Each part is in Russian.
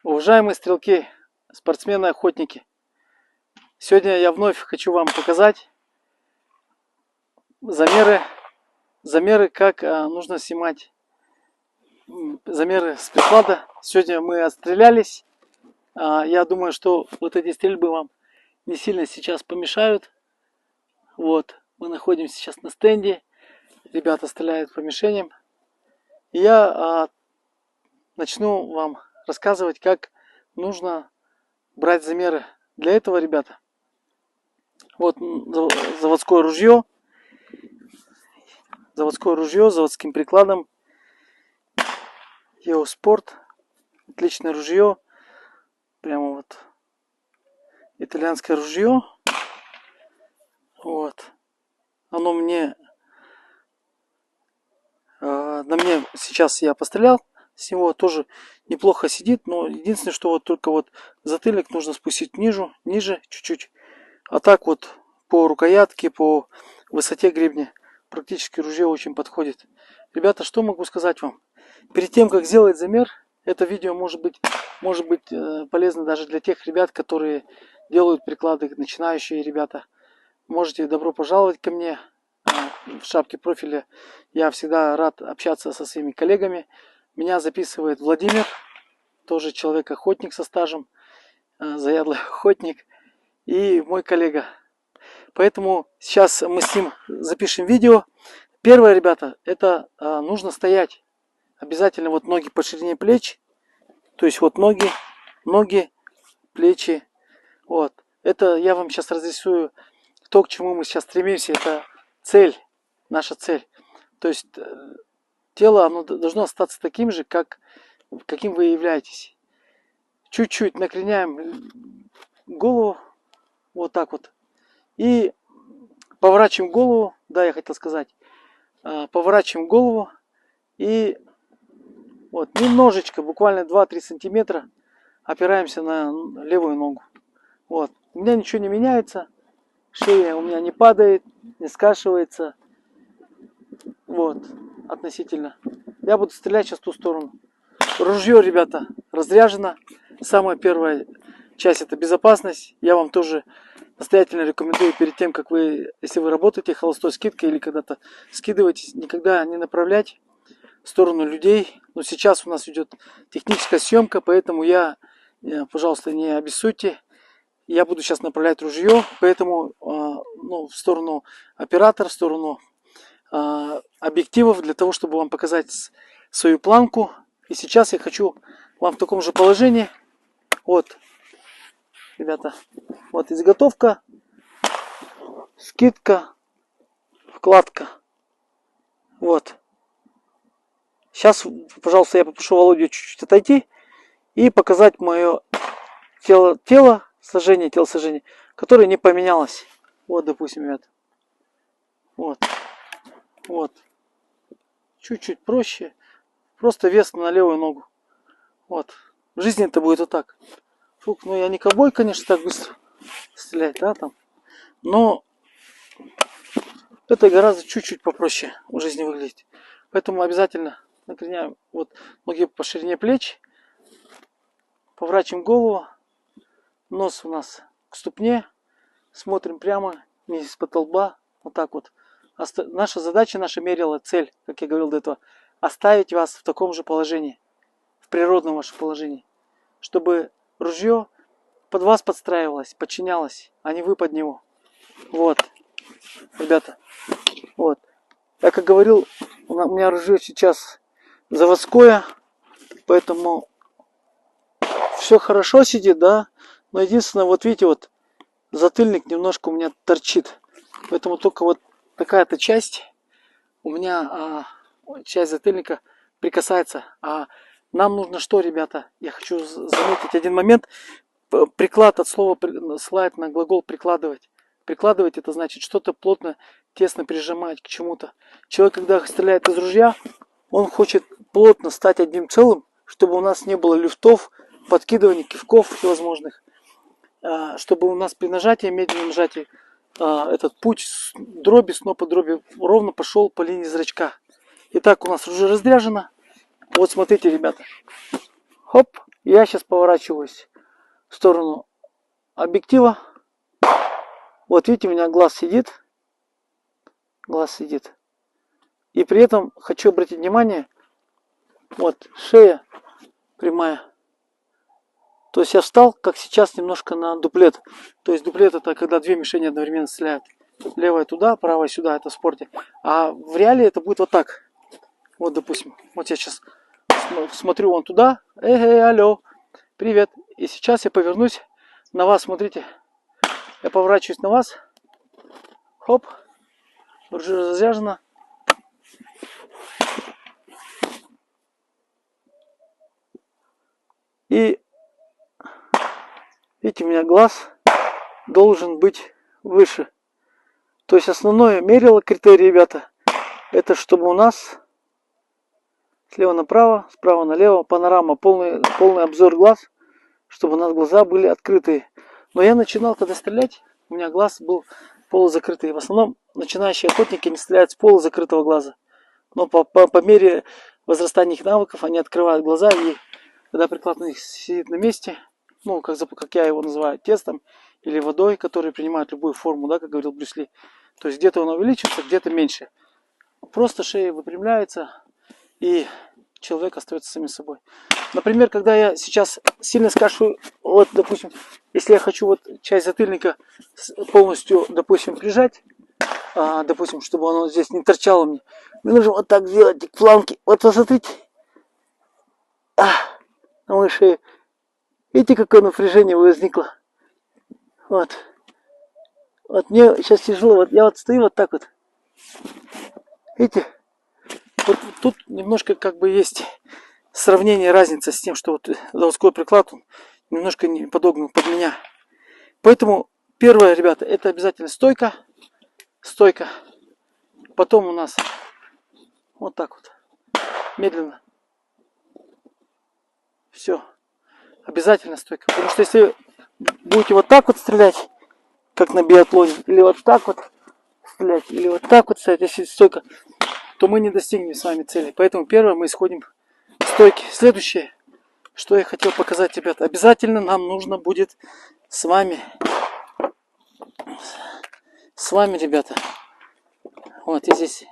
Уважаемые стрелки, спортсмены, охотники, сегодня я вновь хочу вам показать замеры, как нужно снимать замеры с приклада. Сегодня мы отстрелялись. Я думаю, что вот эти стрельбы вам не сильно сейчас помешают. Вот, мы находимся сейчас на стенде. Ребята стреляют по мишеням. И я начну вам рассказывать, как нужно брать замеры. Для этого, ребята, вот заводское ружье с заводским прикладом. Еоспорт. Отличное ружье. Прямо вот итальянское ружье. Вот. Оно на мне сейчас я пострелял. С него тоже неплохо сидит. Но единственное, что вот только вот затыльник нужно спустить ниже чуть-чуть. А так вот по рукоятке, по высоте гребня практически ружье очень подходит. Ребята, что могу сказать вам? Перед тем, как сделать замер, это видео может быть полезно даже для тех ребят, которые делают приклады, начинающие ребята. Можете добро пожаловать ко мне в шапке профиля. Я всегда рад общаться со своими коллегами. Меня записывает Владимир, тоже человек-охотник со стажем, заядлый охотник, и мой коллега. Поэтому сейчас мы с ним запишем видео. Первое, ребята, это нужно стоять. Обязательно вот ноги по ширине плеч. То есть вот ноги, плечи. Вот. Это я вам сейчас разрисую то, к чему мы сейчас стремимся. Это цель, наша цель. То есть тело, оно должно остаться таким же, каким вы являетесь. Чуть-чуть накреняем голову. Вот так вот. И поворачиваем голову. Да, я хотел сказать. Поворачиваем голову. И вот немножечко, буквально 2-3 сантиметра опираемся на левую ногу. Вот. У меня ничего не меняется. Шея у меня не падает, не скашивается. Вот. Относительно. Я буду стрелять сейчас в ту сторону. Ружье, ребята, разряжено. Самая первая часть — это безопасность. Я вам тоже настоятельно рекомендую перед тем, как если вы работаете холостой скидкой или когда-то скидываетесь, никогда не направлять в сторону людей. Но сейчас у нас идет техническая съемка, поэтому пожалуйста, не обессудьте. Я буду сейчас направлять ружье, поэтому в сторону оператора, в сторону объективов, для того, чтобы вам показать свою планку. И сейчас я хочу вам в таком же положении. Вот, ребята, вот изготовка, скидка, вкладка. Вот. Сейчас, пожалуйста, я попрошу Володю чуть-чуть отойти и показать мое телосложение, которое не поменялось. Вот, допустим, ребят. Вот. Чуть-чуть проще. Просто вес на левую ногу. Вот. В жизни это будет вот так. Фух, ну я не ковбой, конечно, так быстро стрелять, да, там. Но это гораздо чуть-чуть попроще в жизни выглядит. Поэтому обязательно накреняем вот ноги по ширине плеч. Поворачиваем голову. Нос у нас к ступне. Смотрим прямо, не из-под лба. Вот так вот. Наша задача, наша мерила, цель, как я говорил до этого, оставить вас в таком же положении, в природном вашем положении, чтобы ружье под вас подстраивалось, подчинялось, а не вы под него. Вот, ребята, вот. Я как говорил, у меня ружье сейчас заводское, поэтому все хорошо сидит, да, но единственное, вот видите, вот затыльник немножко у меня торчит, поэтому только вот такая-то часть у меня, часть затыльника прикасается. А нам нужно что, ребята? Я хочу заметить один момент. Приклад от слова ссылает на глагол прикладывать. Прикладывать — это значит что-то плотно, тесно прижимать к чему-то. Человек, когда стреляет из ружья, он хочет плотно стать одним целым, чтобы у нас не было люфтов, подкидываний, кивков всевозможных. Чтобы у нас при нажатии, медленном нажатии, этот путь дроби, снопа дроби ровно пошел по линии зрачка. Итак, у нас уже разряжено. Вот смотрите, ребята. Хоп, Я сейчас поворачиваюсь в сторону объектива. Вот видите, у меня глаз сидит. Глаз сидит. И при этом хочу обратить внимание, вот шея прямая. То есть я встал, как сейчас, немножко на дуплет. То есть дуплет это когда две мишени одновременно стреляют. Левая туда, правая сюда, это в спорте. А в реале это будет вот так. Вот, допустим, вот я сейчас смотрю вон туда. Алло, привет. И сейчас я повернусь на вас, смотрите. Я поворачиваюсь на вас. Хоп. Уже разряжено. И видите, у меня глаз должен быть выше. То есть основное мерило критерий, ребята, это чтобы у нас слева направо, справа налево, панорама, полный обзор глаз, чтобы у нас глаза были открытые. Но я начинал, когда стрелять, у меня глаз был полузакрытый. В основном начинающие охотники не стреляют с полузакрытого глаза. Но по мере возрастания их навыков они открывают глаза, и когда приклад у них сидит на месте, ну, как я его называю, тестом или водой, который принимает любую форму, да, как говорил Брюс Ли. То есть где-то он увеличивается, где-то меньше. Просто шея выпрямляется, и человек остается самим собой. Например, когда я сейчас сильно скашу, вот, допустим, если я хочу вот часть затыльника полностью, допустим, прижать, допустим, чтобы оно здесь не торчало мне нужно вот так сделать к фланге. Вот посмотрите. На моей шее. Видите, какое напряжение возникло? Вот. Вот мне сейчас тяжело. Вот я вот стою вот так вот. Видите? Вот тут немножко как бы есть сравнение, разница с тем, что вот заводской приклад он немножко не подогнан под меня. Поэтому первое, ребята, это обязательно стойка. Стойка. Потом у нас вот так вот. Медленно. Все. Обязательно стойка. Потому что если будете вот так вот стрелять, как на биатлоне, или вот так вот стрелять, или вот так вот стоять, если стойка, то мы не достигнем с вами цели. Поэтому первое мы исходим с стойки. Следующее, что я хотел показать, ребята. Обязательно нам нужно будет с вами, ребята. Вот я здесь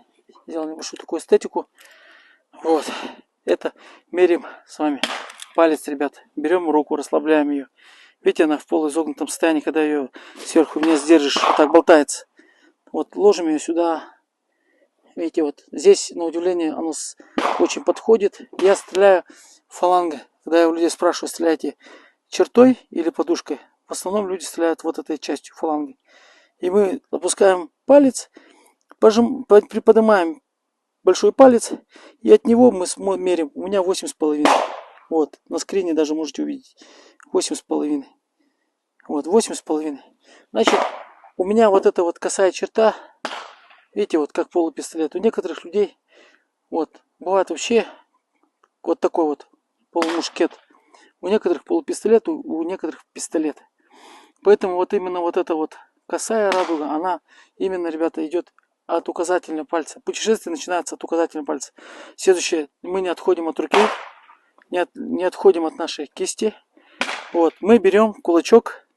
сделал небольшую такую эстетику. Вот. Это меряем с вами палец, ребят. Берем руку, расслабляем ее. Видите, она в полуизогнутом состоянии, когда ее сверху вниз держишь, вот так болтается. Вот ложим ее сюда. Видите, вот здесь, на удивление, оно очень подходит. Я стреляю фаланга. Когда я у людей спрашиваю, стреляете чертой или подушкой, в основном люди стреляют вот этой частью фаланги. И мы опускаем палец, приподнимаем большой палец, и от него мы меряем. У меня 8,5. Вот, на скрине даже можете увидеть. 8,5. Вот, 8,5. Значит, у меня вот эта вот косая черта, видите, вот как полупистолет. У некоторых людей, вот, бывает вообще вот такой вот полумушкет. У некоторых полупистолет, у некоторых пистолет. Поэтому вот именно вот эта вот косая радуга, она именно, ребята, идет от указательного пальца. Путешествие начинается от указательного пальца. Следующее, мы не отходим от руки, не отходим от нашей кисти. Вот, мы берем кулачок,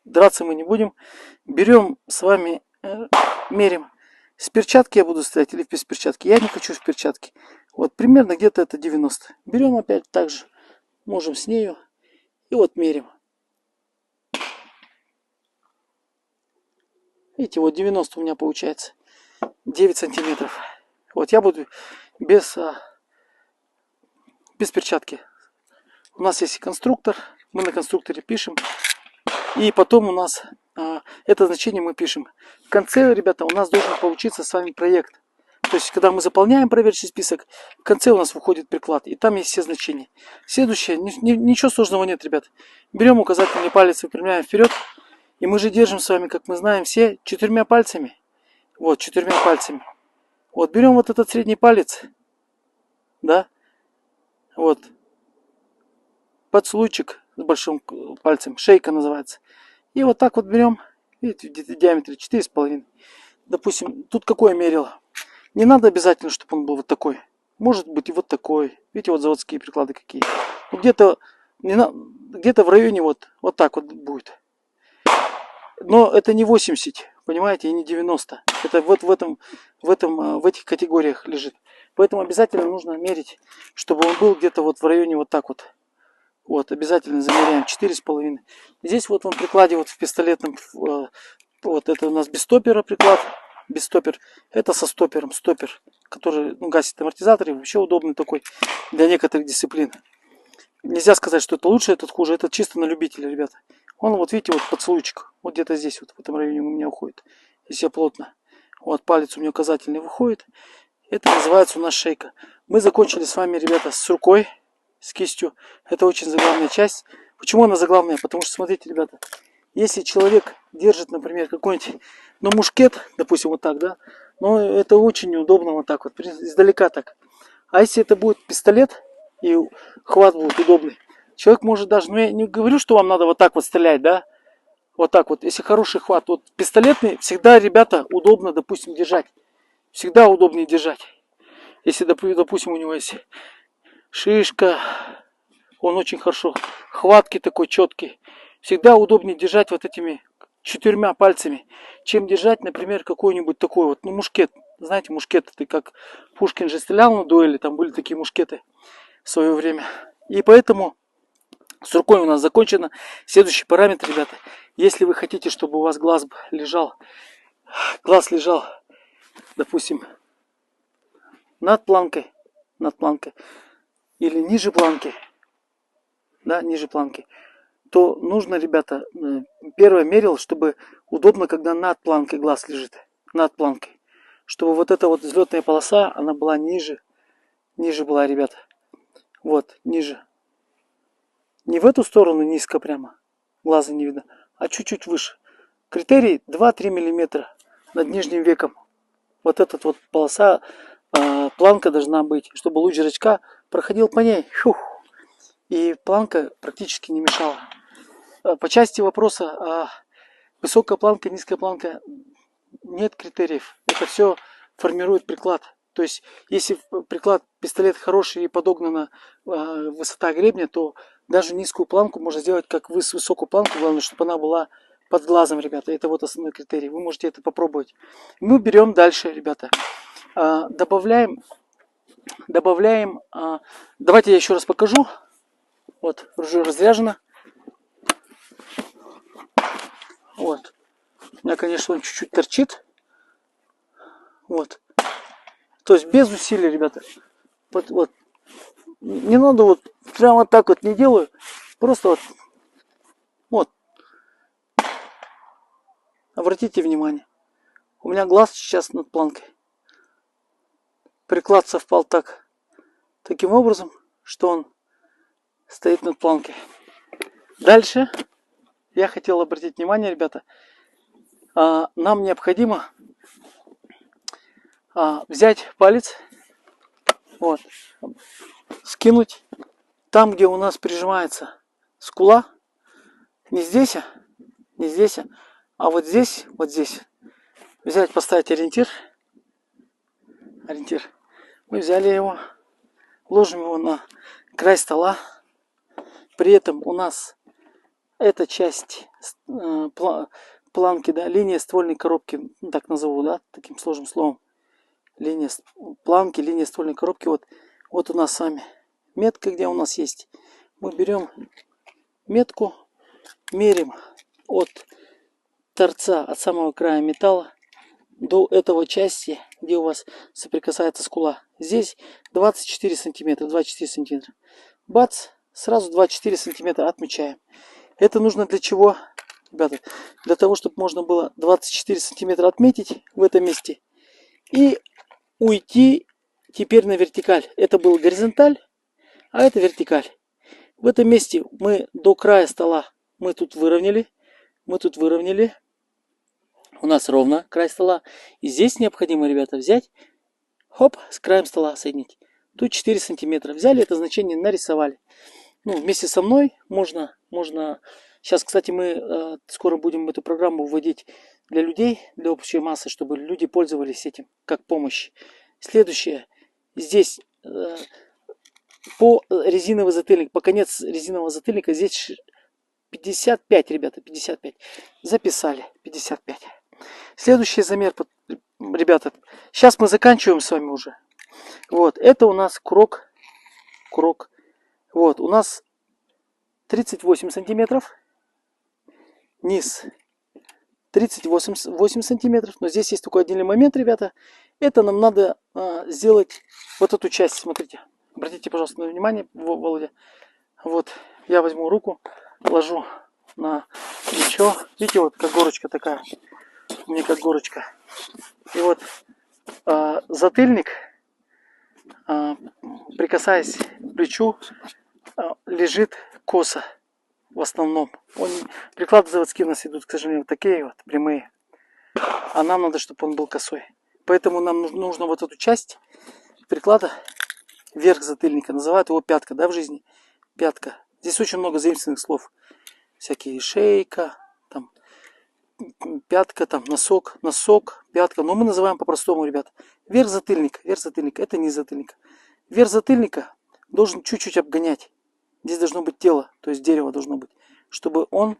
драться мы не будем. Берем с вами, мерим. С перчатки я буду стрелять или без перчатки? Я не хочу с перчатки. Вот примерно где-то это 90. Берем опять так же, можем с нею. И вот мерим. Видите, вот 90 у меня получается. 9 сантиметров. Вот я буду без перчатки. У нас есть конструктор. Мы на конструкторе пишем. И потом у нас это значение мы пишем. В конце, ребята, у нас должен получиться с вами проект. То есть, когда мы заполняем проверочный список, в конце у нас выходит приклад. И там есть все значения. Следующее. Ничего сложного нет, ребят. Берем указательный палец, выпрямляем вперед. И мы же держим с вами, как мы знаем, все 4 пальцами. Вот, 4 пальцами. Вот, берем вот этот средний палец. Да. Вот. Поцелуйчик с большим пальцем. Шейка называется. И вот так вот берем. Видите, в диаметре 4,5. Допустим, тут какое мерило. Не надо обязательно, чтобы он был вот такой. Может быть и вот такой. Видите, вот заводские приклады какие. Где-то Где-то в районе вот так вот будет. Но это не 80, понимаете, и не 90. Это вот в этих категориях лежит. Поэтому обязательно нужно мерить, чтобы он был где-то вот в районе вот так вот. Вот, обязательно замеряем 4,5. Здесь вот в прикладе, вот в пистолетном, вот это у нас без стопера приклад. Без стопер. Это со стопером, стопер, который гасит амортизатор и вообще удобный такой для некоторых дисциплин. Нельзя сказать, что это лучше, этот хуже. Это чисто на любителя, ребята. Он, вот видите, вот поцелуйчик. Вот где-то здесь, вот в этом районе у меня уходит. Если я плотно. Вот палец у меня указательный выходит. Это называется у нас шейка. Мы закончили с вами, ребята, с рукой, с кистью. Это очень заглавная часть. Почему она заглавная? Потому что, смотрите, ребята, если человек держит, например, какой-нибудь, мушкет, допустим, вот так, да, но это очень неудобно вот так вот, издалека так. А если это будет пистолет, и хват будет удобный, человек может даже, я не говорю, что вам надо вот так вот стрелять, да, вот так вот, если хороший хват, вот пистолетный всегда, ребята, удобно, допустим, держать, всегда удобнее держать. Если, допустим, у него есть шишка, он очень хорошо, хватки такой четкий, всегда удобнее держать вот этими 4 пальцами, чем держать, например, какой-нибудь такой вот, мушкет. Знаете, мушкет, это как Пушкин же стрелял на дуэли, там были такие мушкеты в свое время. И поэтому с рукой у нас закончено. Следующий параметр, ребята, если вы хотите, чтобы у вас глаз лежал, допустим, над планкой, или ниже планки, да, ниже планки, то нужно, ребята, первое мерил, чтобы удобно, когда над планкой глаз лежит, над планкой, чтобы вот эта вот взлетная полоса, она была ниже была, ребята, вот, ниже. Не в эту сторону низко прямо, глаза не видно, а чуть-чуть выше. Критерий 2-3 миллиметра над нижним веком. Вот эта вот полоса, планка должна быть, чтобы луч зрачка проходил по ней. И планка практически не мешала. По части вопроса, высокая планка, низкая планка, нет критериев. Это все формирует приклад. То есть, если приклад, пистолет хороший и подогнана высота гребня, то даже низкую планку можно сделать как высокую планку. Главное, чтобы она была под глазом, ребята. Это вот основной критерий. Вы можете это попробовать. Мы берем дальше, ребята. Добавляем. Давайте я еще раз покажу. Вот, ружье разряжено. Вот. У меня, конечно, он чуть-чуть торчит. Вот. То есть без усилий, ребята. Вот. Не надо вот прямо так вот не делаю. Просто вот. Обратите внимание. У меня глаз сейчас над планкой. Приклад совпал таким образом, что он стоит над планкой. Дальше я хотел обратить внимание, ребята. Нам необходимо взять палец, вот, скинуть там, где у нас прижимается скула, не здесь, а вот здесь, взять, поставить ориентир. Мы взяли его, ложим его на край стола. При этом у нас эта часть планки, да, линия ствольной коробки, так назову, да, таким сложным словом. Линия планки, линия ствольной коробки. Вот у нас с вами метка, где у нас есть. Мы берем метку, мерим от торца, от самого края металла до этого части, где у вас соприкасается скула. Здесь 24 сантиметра. Бац, сразу 24 сантиметра отмечаем. Это нужно для чего, ребята? Для того, чтобы можно было 24 сантиметра отметить в этом месте и уйти теперь на вертикаль. Это был горизонталь, а это вертикаль. В этом месте мы до края стола мы тут выровняли. У нас ровно край стола. И здесь необходимо, ребята, взять, хоп, с краем стола соединить. Тут 4 сантиметра. Взяли это значение, нарисовали. Вместе со мной можно. Сейчас, кстати, мы скоро будем эту программу вводить для людей, для общей массы, чтобы люди пользовались этим как помощь. Следующее. Здесь по резиновый затыльник, по конец резинового затыльника здесь 55, ребята, 55. Записали 55. Следующий замер, ребята. Сейчас мы заканчиваем с вами уже. Вот, это у нас курок. Вот, у нас 38 сантиметров. Низ 38 сантиметров. Но здесь есть такой отдельный момент, ребята. Это нам надо сделать вот эту часть. Смотрите. Обратите, пожалуйста, на внимание, Володя. Вот, я возьму руку, ложу на плечо. Видите, вот как горочка такая. У меня как горочка. И вот затыльник, прикасаясь к плечу, лежит косо в основном. Приклады заводские у нас идут, к сожалению, вот такие вот прямые. А нам надо, чтобы он был косой. Поэтому нам нужно вот эту часть приклада, верх затыльника, называют его пятка, да, в жизни. Пятка. Здесь очень много заимствованных слов. Всякие шейка, там, пятка, там, носок, пятка. Но мы называем по-простому, ребят. Верх затыльника, это низ затыльника. Верх затыльника должен чуть-чуть обгонять. Здесь должно быть тело, то есть дерево должно быть, чтобы он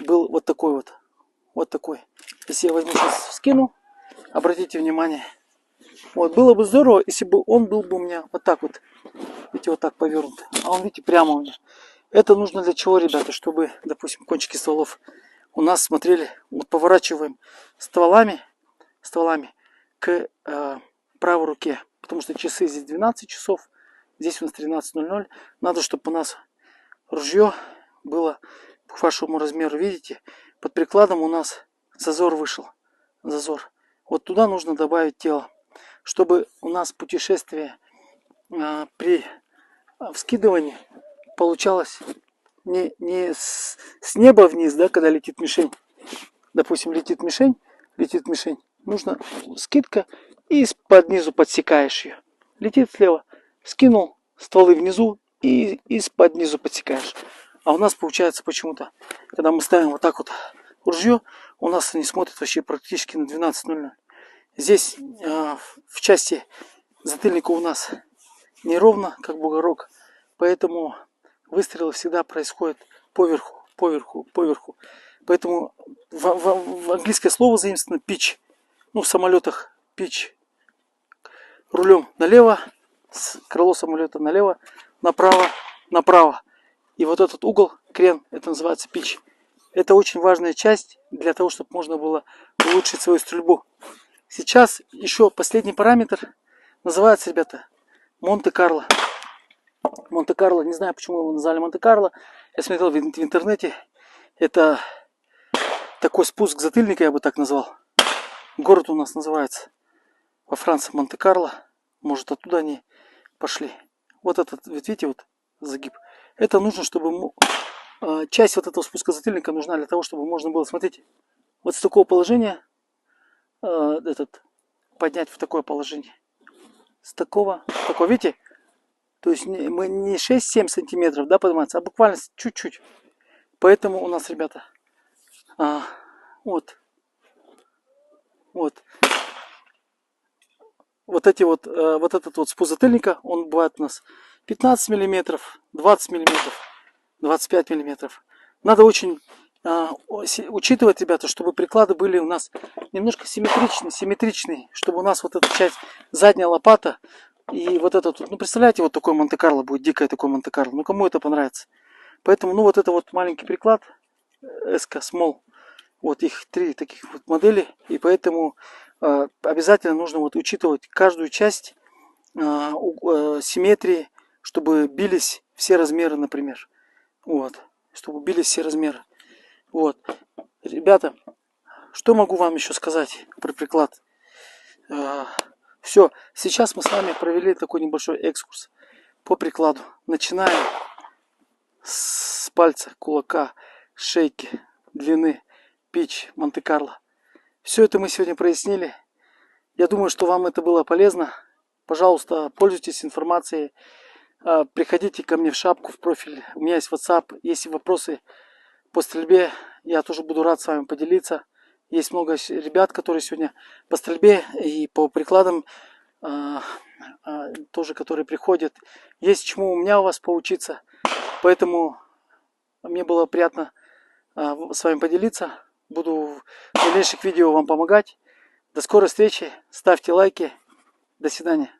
был вот такой вот. Вот такой. Если я возьму сейчас скину, обратите внимание. Вот, было бы здорово, если бы он был бы у меня вот так вот. Видите, вот так повернут. А он, видите, прямо у меня. Это нужно для чего, ребята? Чтобы, допустим, кончики стволов у нас смотрели. Вот поворачиваем стволами к правой руке. Потому что часы здесь 12 часов. Здесь у нас 13:00. Надо, чтобы у нас ружье было по вашему размеру. Видите, под прикладом у нас зазор вышел. Зазор. Вот туда нужно добавить тело. Чтобы у нас путешествие при вскидывании получалось не с неба вниз, да, когда летит мишень. Допустим, летит мишень. Нужно скидка и под низу подсекаешь ее. Летит слева. Скинул стволы внизу и из-под низу подсекаешь. А у нас получается почему-то, когда мы ставим вот так вот ружье, у нас они смотрят вообще практически на 12:00. Здесь в части затыльника у нас неровно, как бугорок, поэтому выстрелы всегда происходят поверху. Поэтому в английское слово заимствовано pitch. Ну, в самолетах pitch. Рулем налево, крыло самолета налево, направо. И вот этот угол, крен, это называется pitch. Это очень важная часть для того, чтобы можно было улучшить свою стрельбу. Сейчас еще последний параметр называется, ребята, Монте-Карло. Монте-Карло, не знаю, почему его назвали Монте-Карло. Я смотрел в интернете. Это такой спуск затыльника, я бы так назвал. Город у нас называется во Франции Монте-Карло. Может, оттуда они пошли. Вот этот, видите, вот загиб. Это нужно, чтобы часть вот этого спуска затыльника нужна для того, чтобы можно было, смотрите, вот с такого положения поднять в такое положение. С такого, видите? То есть мы не 6-7 сантиметров, да, подниматься, а буквально чуть-чуть. Поэтому у нас, ребята, вот этот вот спуск затыльника, он бывает у нас 15 миллиметров, 20 миллиметров, 25 миллиметров. Надо очень учитывать, ребята, чтобы приклады были у нас немножко симметричные, чтобы у нас вот эта часть, задняя лопата и вот этот, ну, представляете, вот такой Монте-Карло будет, дикое такое Монте-Карло, ну, кому это понравится. Поэтому, ну, вот это вот маленький приклад, SK Small, вот их 3 таких вот модели, и поэтому обязательно нужно вот учитывать каждую часть симметрии, чтобы бились все размеры, например. Вот, чтобы бились все размеры. Вот, ребята, что могу вам еще сказать про приклад? Все, сейчас мы с вами провели такой небольшой экскурс по прикладу. Начинаем с пальца, кулака, шейки, длины, pitch, Монте-Карло. Все это мы сегодня прояснили. Я думаю, что вам это было полезно. Пожалуйста, пользуйтесь информацией. Приходите ко мне в шапку, в профиль. У меня есть WhatsApp. Если вопросы по стрельбе, я тоже буду рад с вами поделиться. Есть много ребят, которые сегодня по стрельбе и по прикладам тоже, которые приходят. Есть чему у меня у вас поучиться. Поэтому мне было приятно с вами поделиться. Буду в дальнейших видео вам помогать. До скорой встречи. Ставьте лайки. До свидания.